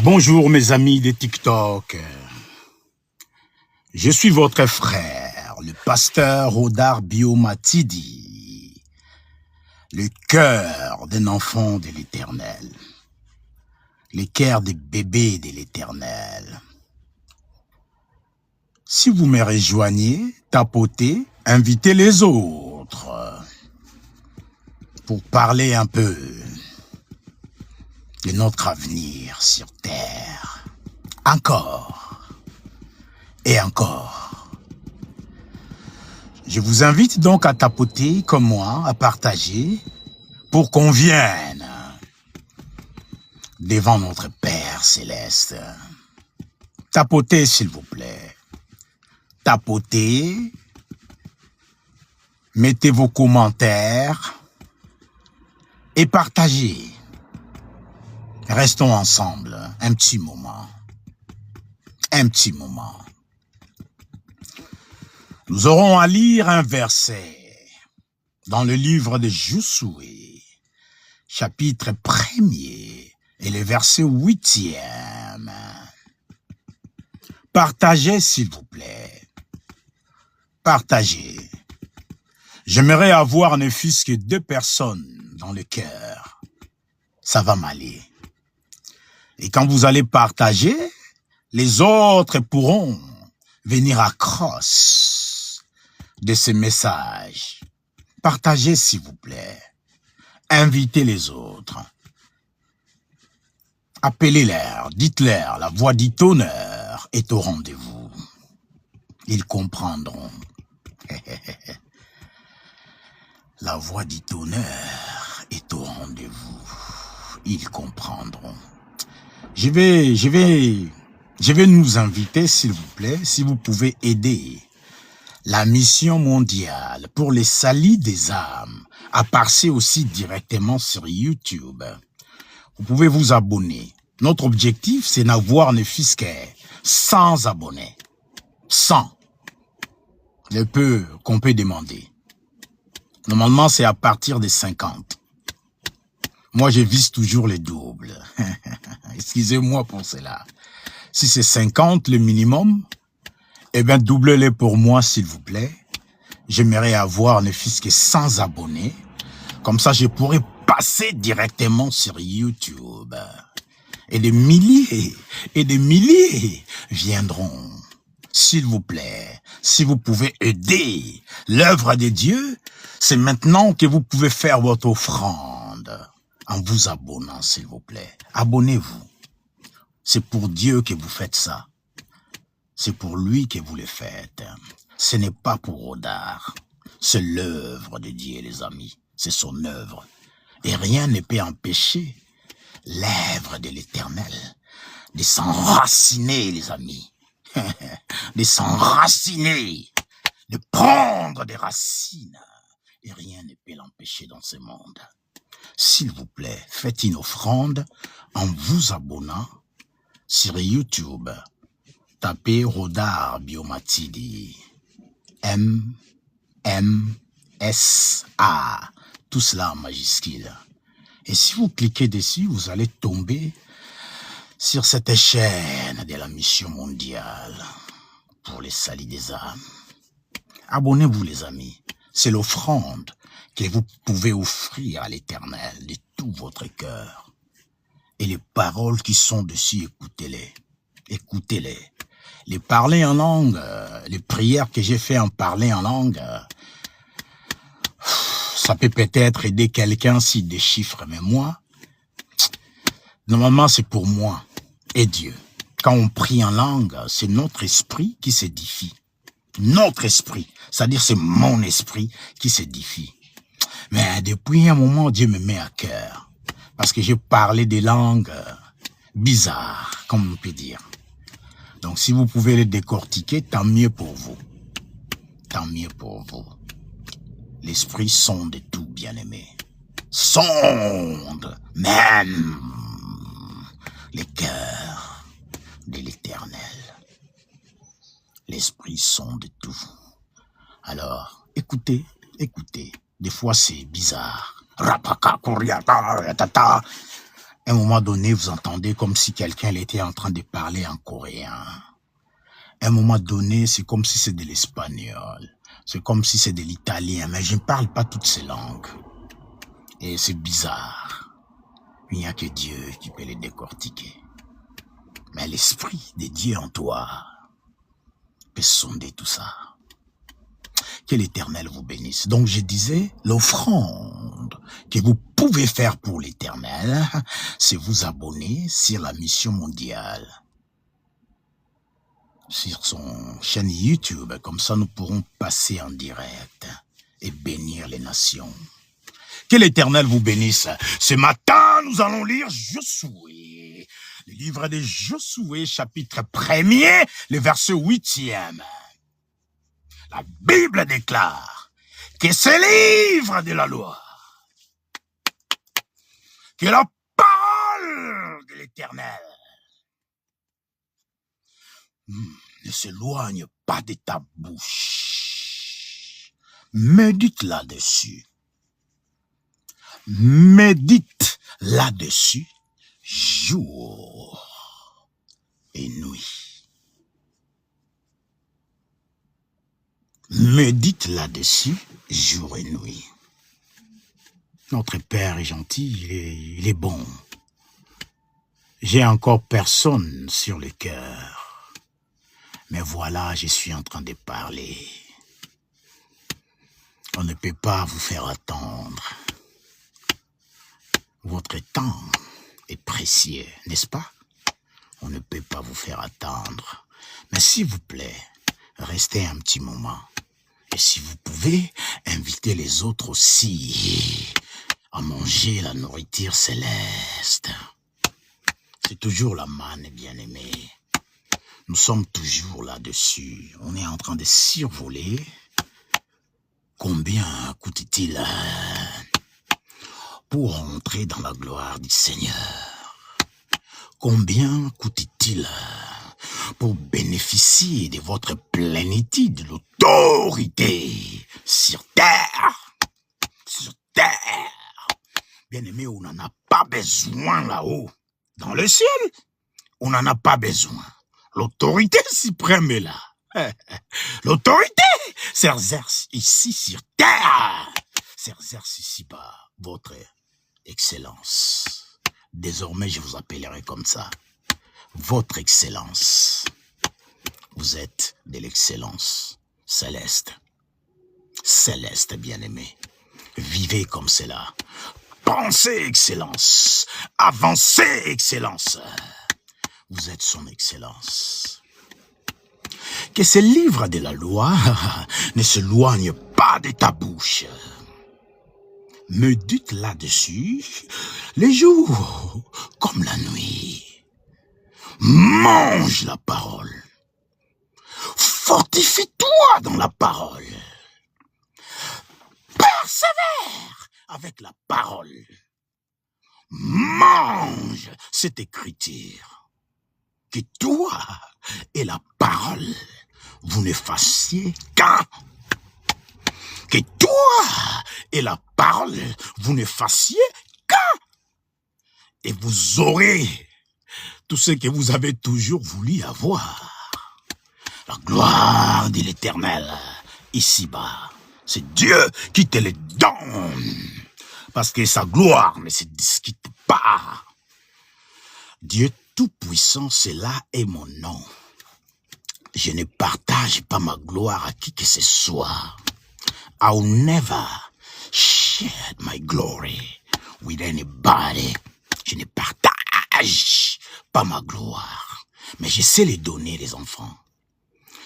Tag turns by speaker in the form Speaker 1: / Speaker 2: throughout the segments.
Speaker 1: Bonjour mes amis de TikTok. Je suis votre frère, le pasteur Hodar Biomatidi, le cœur d'un enfant de l'Éternel, le cœur des bébés de l'Éternel. Si vous me rejoignez, tapotez, invitez les autres pour parler un peu de notre avenir sur Terre. Encore et encore. Je vous invite donc à tapoter comme moi, à partager, pour qu'on vienne devant notre Père Céleste. Tapotez s'il vous plaît. Tapotez. Mettez vos commentaires et partagez. Restons ensemble un petit moment. Un petit moment. Nous aurons à lire un verset dans le livre de Josué, chapitre 1er et le verset 8e. Partagez s'il vous plaît. Partagez. J'aimerais avoir ne fût-ce que 2 personnes dans le cœur. Ça va m'aller. Et quand vous allez partager, les autres pourront venir à crosse de ces messages. Partagez s'il vous plaît. Invitez les autres. Appelez-leur, dites-leur, la voix du tonnerre est au rendez-vous. Ils comprendront. La voix du tonnerre est au rendez-vous. Ils comprendront. Je vais nous inviter, s'il vous plaît, si vous pouvez aider la mission mondiale pour les salis des âmes à passer aussi directement sur YouTube. Vous pouvez vous abonner. Notre objectif, c'est n'avoir ne fût-ce que 100 abonnés. 100. Le peu qu'on peut demander. Normalement, c'est à partir de 50. Moi, je vise toujours les doubles. Excusez-moi pour cela. Si c'est 50 le minimum, eh bien, doublez-les pour moi, s'il vous plaît. J'aimerais avoir ne fût-ce que 100 abonnés. Comme ça, je pourrais passer directement sur YouTube. Et des milliers viendront. S'il vous plaît, si vous pouvez aider l'œuvre de Dieu, c'est maintenant que vous pouvez faire votre offrande. En vous abonnant, s'il vous plaît. Abonnez-vous. C'est pour Dieu que vous faites ça. C'est pour lui que vous le faites. Ce n'est pas pour Hodar. C'est l'œuvre de Dieu, les amis. C'est son œuvre. Et rien ne peut empêcher l'œuvre de l'Éternel de s'enraciner, les amis. De s'enraciner. De prendre des racines. Et rien ne peut l'empêcher dans ce monde. S'il vous plaît, faites une offrande en vous abonnant sur YouTube. Tapez Hodar Biomatidi. M-M-S-A. Tout cela en majuscule. Et si vous cliquez dessus, vous allez tomber sur cette chaîne de la mission mondiale pour les salis des âmes. Abonnez-vous les amis. C'est l'offrande que vous pouvez offrir à l'Éternel de tout votre cœur. Et les paroles qui sont dessus, écoutez-les. Écoutez-les. Les parler en langue, les prières que j'ai fait en parler en langue, ça peut peut-être aider quelqu'un s'il déchiffre, mais moi, normalement c'est pour moi et Dieu. Quand on prie en langue, c'est notre esprit qui s'édifie. Notre esprit, c'est-à-dire c'est mon esprit qui s'édifie. Mais depuis un moment, Dieu me met à cœur. Parce que j'ai parlé des langues bizarres, comme on peut dire. Donc si vous pouvez les décortiquer, tant mieux pour vous. Tant mieux pour vous. L'esprit sonde tout, bien-aimé. Sonde même les cœurs de l'Éternel. L'esprit sonde tout. Alors, écoutez, écoutez. Des fois, c'est bizarre. Rapaka, kuriata, tata. À un moment donné, vous entendez comme si quelqu'un était en train de parler en coréen. À un moment donné, c'est comme si c'est de l'espagnol. C'est comme si c'est de l'italien, mais je ne parle pas toutes ces langues. Et c'est bizarre. Il n'y a que Dieu qui peut les décortiquer. Mais l'esprit de Dieu en toi peut sonder tout ça. Que l'Éternel vous bénisse. Donc je disais, l'offrande que vous pouvez faire pour l'Éternel, c'est vous abonner sur la mission mondiale, sur son chaîne YouTube. Comme ça, nous pourrons passer en direct et bénir les nations. Que l'Éternel vous bénisse. Ce matin, nous allons lire Josué, le livre de Josué, chapitre 1er, le verset 8e. La Bible déclare que ce livre de la loi, que la parole de l'Éternel ne s'éloigne pas de ta bouche. Médite là-dessus. Médite là-dessus jour et nuit. Médite là-dessus jour et nuit. Notre Père est gentil, il est bon. J'ai encore personne sur le cœur. Mais voilà, je suis en train de parler. On ne peut pas vous faire attendre. Votre temps est précieux, n'est-ce pas? On ne peut pas vous faire attendre. Mais s'il vous plaît, restez un petit moment. Et si vous pouvez, invitez les autres aussi à manger la nourriture céleste. C'est toujours la manne, bien-aimé. Nous sommes toujours là-dessus. On est en train de survoler. Combien coûte-t-il pour entrer dans la gloire du Seigneur? Combien coûte-t-il pour bénéficier de votre plénitude, de l'autorité sur terre? Sur terre. Bien-aimé, on n'en a pas besoin là-haut. Dans le ciel, on n'en a pas besoin. L'autorité suprême est là. L'autorité s'exerce ici sur terre. S'exerce ici-bas, votre Excellence. Désormais, je vous appellerai comme ça. Votre Excellence. Vous êtes de l'excellence céleste. Céleste, bien-aimé. Vivez comme cela. Pensez excellence. Avancez excellence. Vous êtes son excellence. Que ce livre de la loi ne s'éloigne pas de ta bouche. Médite là-dessus les jours comme la nuit. Mange la parole. Fortifie-toi dans la parole. Persévère avec la parole. Mange cette écriture. Que toi et la parole, vous ne fassiez qu'un. Que toi et la parole, vous ne fassiez qu'un. Et vous aurez tout ce que vous avez toujours voulu avoir. La gloire de l'Éternel, ici-bas. C'est Dieu qui te le donne. Parce que sa gloire ne se discute pas. Dieu Tout-Puissant, cela est mon nom. Je ne partage pas ma gloire à qui que ce soit. I will never share my glory with anybody. Je ne partage pas ma gloire. Mais je sais les donner, les enfants.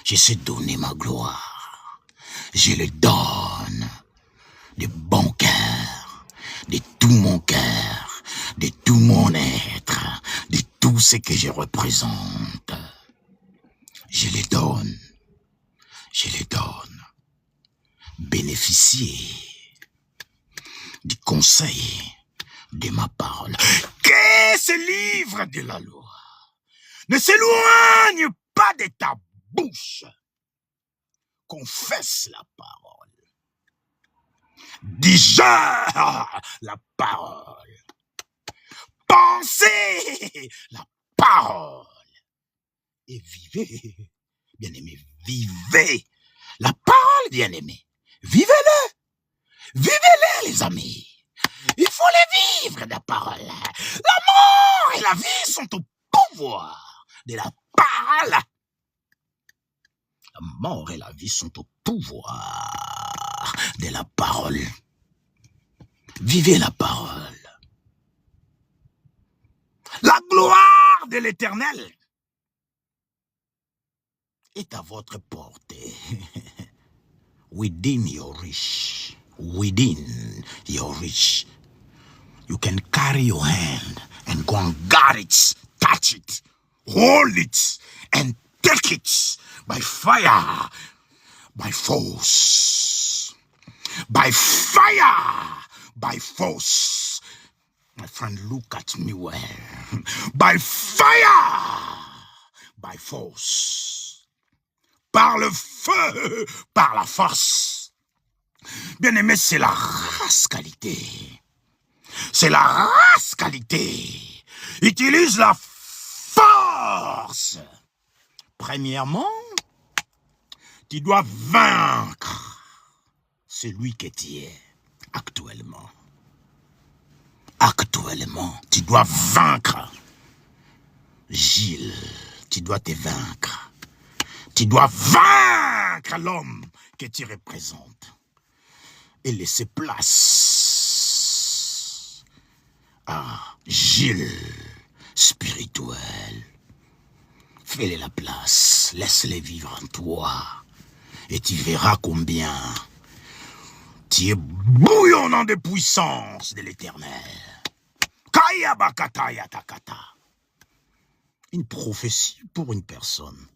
Speaker 1: Je sais donner ma gloire. Je le donne de bon cœur, de tout mon cœur, de tout mon être, de tout ce que je représente. Je les donne. Je les donne. Bénéficiez du conseil de ma parole. Que ce livre de la loi ne s'éloigne pas de ta bouche. Confesse la parole. Digère la parole. pensez la parole et vivez. Bien-aimés, vivez la parole, bien-aimés. Vivez-le. Vivez-le, les amis. Il faut les vivre, la parole. La mort et la vie sont au pouvoir de la parole. La mort et la vie sont au pouvoir de la parole. Vivez la parole. La gloire de l'Éternel est à votre portée. Within your reach. Within your reach. You can carry your hand and go and guard it, touch it, hold it, and take it by fire, by force. By fire, by force. My friend, look at me well. By fire, by force. Par le feu, par la force. Bien-aimé, c'est la race qualité. C'est la race qualité. Utilise la force. Premièrement, tu dois vaincre celui que tu es actuellement. Actuellement, tu dois vaincre. Gilles, tu dois te vaincre. Tu dois vaincre l'homme que tu représentes. Et laisser place à Gilles spirituel. Fais-les la place. Laisse-les vivre en toi. Et tu verras combien tu es bouillonnant de puissance de l'Éternel. Une prophétie pour une personne.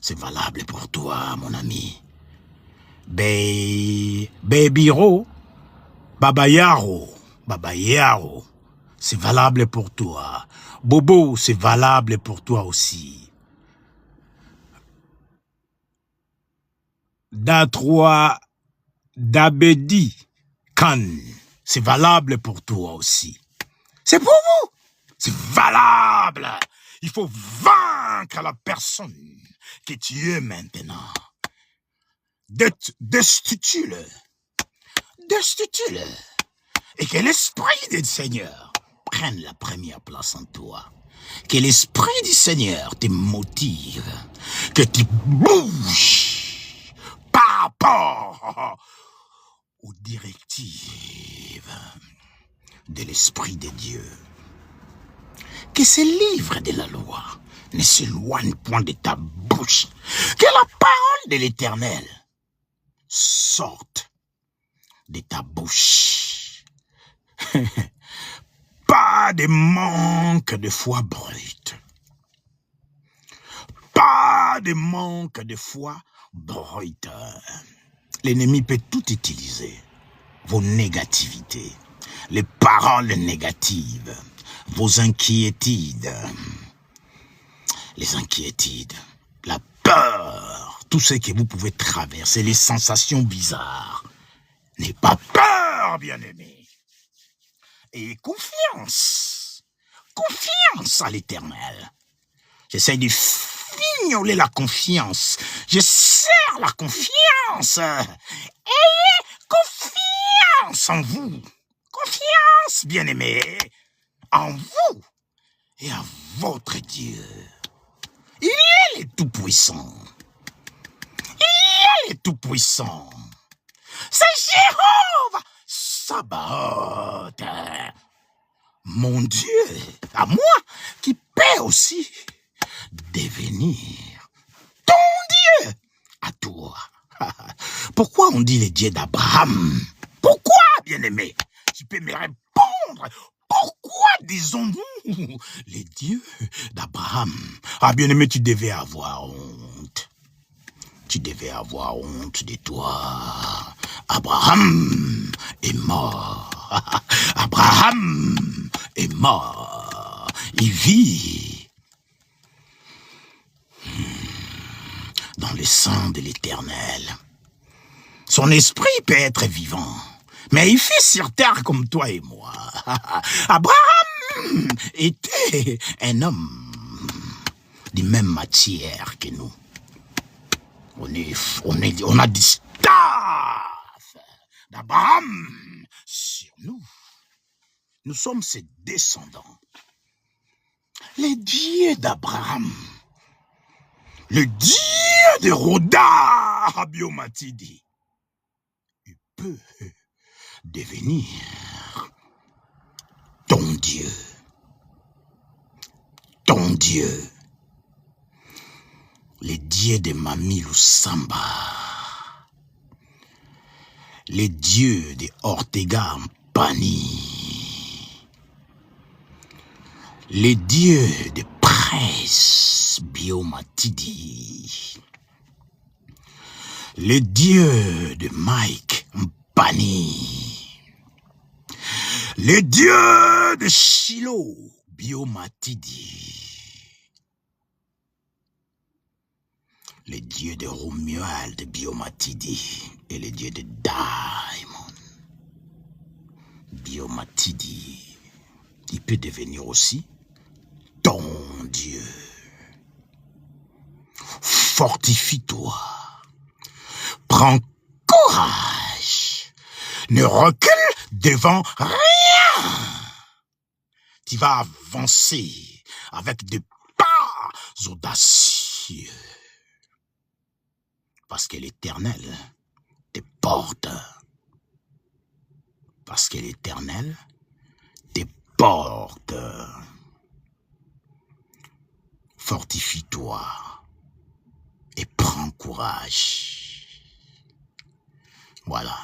Speaker 1: C'est valable pour toi, mon ami. Bébiro, Babayaro, c'est valable pour toi. Bobo, c'est valable pour toi aussi. Datroa, Dabedi, Khan, c'est valable pour toi aussi. C'est pour vous. C'est valable. Il faut vaincre la personne que tu es maintenant. Destitue-le. Destitue-le. Et que l'Esprit du Seigneur prenne la première place en toi. Que l'Esprit du Seigneur te motive. Que tu bouges par rapport aux directives de l'Esprit de Dieu. Que ce livre de la loi ne s'éloigne point de ta bouche. Que la parole de l'Éternel sorte de ta bouche. Pas de manque de foi brute. Pas de manque de foi brute. L'ennemi peut tout utiliser. Vos négativités, les paroles négatives, vos inquiétudes, les inquiétudes, la peur, tout ce que vous pouvez traverser, les sensations bizarres. N'ayez pas peur, bien-aimé. Ayez confiance. Confiance à l'Éternel. J'essaie de fignoler la confiance. Je serre la confiance. Ayez confiance en vous. Confiance, bien-aimé, en vous et à votre Dieu. Il est le Tout-Puissant. Il est le Tout-Puissant. C'est Jéhovah Sabaoth. Mon Dieu, à moi, qui peut aussi devenir ton Dieu à toi. Pourquoi on dit le Dieu d'Abraham? Pourquoi, bien-aimé? Tu peux me répondre. Pourquoi disons-nous les dieux d'Abraham? Ah, bien-aimé, tu devais avoir honte. Tu devais avoir honte de toi. Abraham est mort. Abraham est mort. Il vit dans le sang de l'Éternel. Son esprit peut être vivant, mais il fait sur terre comme toi et moi. Abraham était un homme de même matière que nous. On a du staff d'Abraham sur nous. Nous sommes ses descendants. Les dieux d'Abraham, le dieu de Roda Abiomatidi, il peut devenir ton Dieu. Ton Dieu. Les dieux de Mami Lusamba. Les dieux de Ortega Mpani. Les dieux de Prince Biomatidi. Les dieux de Mike Mpani. Les dieux de Shiloh Biomatidi. Les dieux de Romuald Biomatidi et les dieux de Diamond Biomatidi. Il peut devenir aussi ton Dieu. Fortifie-toi. Prends courage. Ne recule devant rien. Tu vas avancer avec des pas audacieux. Parce que l'Éternel te porte. Parce que l'Éternel te porte. Fortifie-toi et prends courage. Voilà,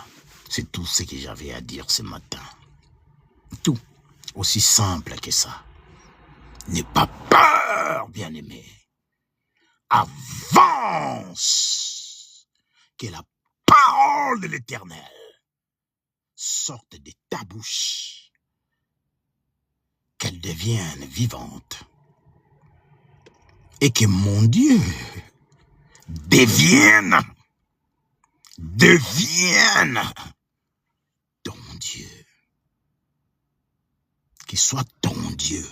Speaker 1: c'est tout ce que j'avais à dire ce matin. Tout, aussi simple que ça. N'aie pas peur, bien-aimé. Avance. Que la parole de l'Éternel sorte de ta bouche. Qu'elle devienne vivante. Et que mon Dieu devienne ton Dieu. Qu'il soit ton Dieu.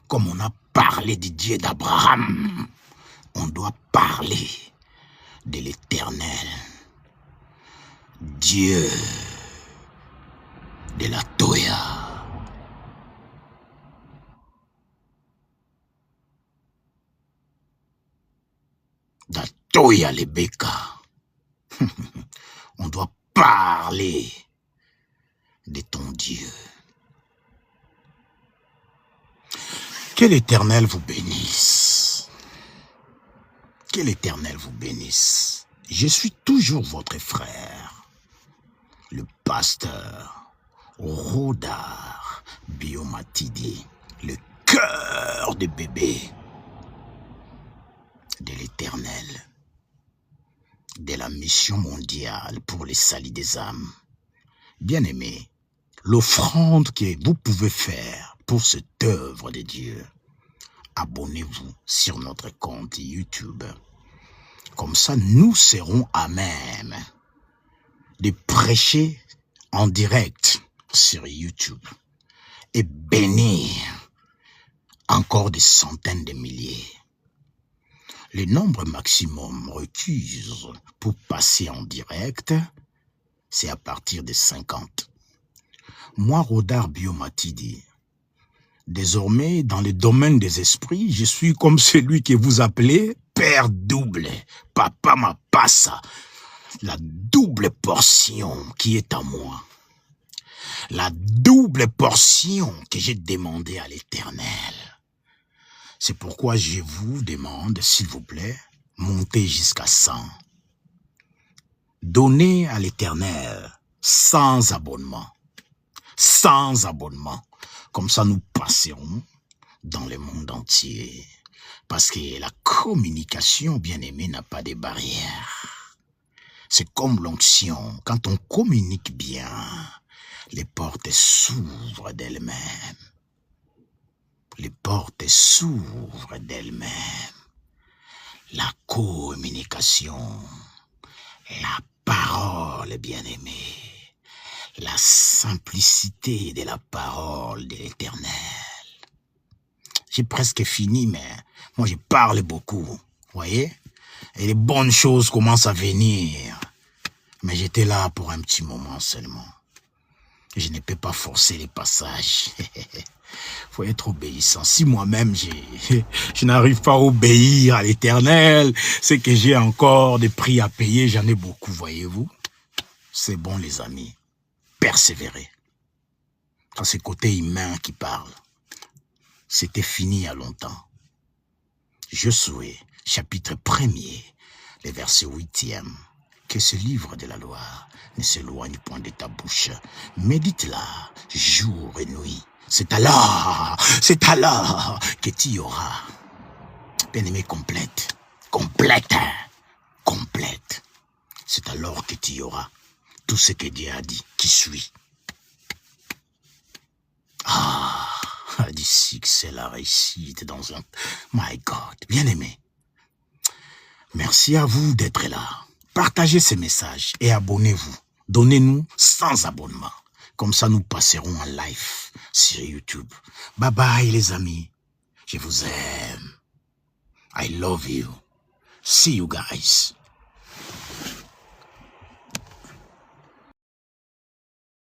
Speaker 1: Comme on a parlé du Dieu d'Abraham, on doit parler de l'Éternel, Dieu de la Toya. La Toya Lebeka. On doit parler de ton Dieu. Que l'Éternel vous bénisse. Que l'Éternel vous bénisse. Je suis toujours votre frère, le pasteur Rodar Biomatidi, le cœur de bébé de l'Éternel, de la mission mondiale pour les salis des âmes. Bien-aimés, l'offrande que vous pouvez faire pour cette œuvre de Dieu, abonnez-vous sur notre compte YouTube. Comme ça, nous serons à même de prêcher en direct sur YouTube et bénir encore des centaines de milliers. Le nombre maximum requis pour passer en direct, c'est à partir de 50. Moi, Rodar Biomatidi, désormais, dans le domaine des esprits, je suis comme celui que vous appelez Père double, Papa Mapassa, la double portion qui est à moi. La double portion que j'ai demandé à l'Éternel. C'est pourquoi je vous demande, s'il vous plaît, montez jusqu'à 100. Donnez à l'Éternel sans abonnement. Sans abonnement. Comme ça, nous passerons dans le monde entier. Parce que la communication, bien-aimée, n'a pas de barrières. C'est comme l'onction. Quand on communique bien, les portes s'ouvrent d'elles-mêmes. Les portes s'ouvrent d'elles-mêmes. La communication, la parole, bien-aimée, la simplicité de la parole de l'Éternel. J'ai presque fini, mais moi, je parle beaucoup. Voyez? Et les bonnes choses commencent à venir. Mais j'étais là pour un petit moment seulement. Je ne peux pas forcer les passages. Faut être obéissant. Si moi-même, je n'arrive pas à obéir à l'Éternel, c'est que j'ai encore des prix à payer. J'en ai beaucoup, voyez-vous. C'est bon, les amis. Persévérer. C'est ce côté humain qui parle. C'était fini il y a longtemps. Josué, chapitre 1er, les versets 8e. Que ce livre de la loi ne s'éloigne point de ta bouche. Médite-la jour et nuit. C'est alors que tu y auras. Bien-aimé, complète. C'est alors que tu y auras tout ce que Dieu a dit, qui suit. D'ici que c'est la réussite dans un... My God, bien-aimé. Merci à vous d'être là. Partagez ces messages et abonnez-vous. Donnez-nous 100 abonnements. Comme ça, nous passerons en live sur YouTube. Bye bye, les amis. Je vous aime. I love you. See you guys.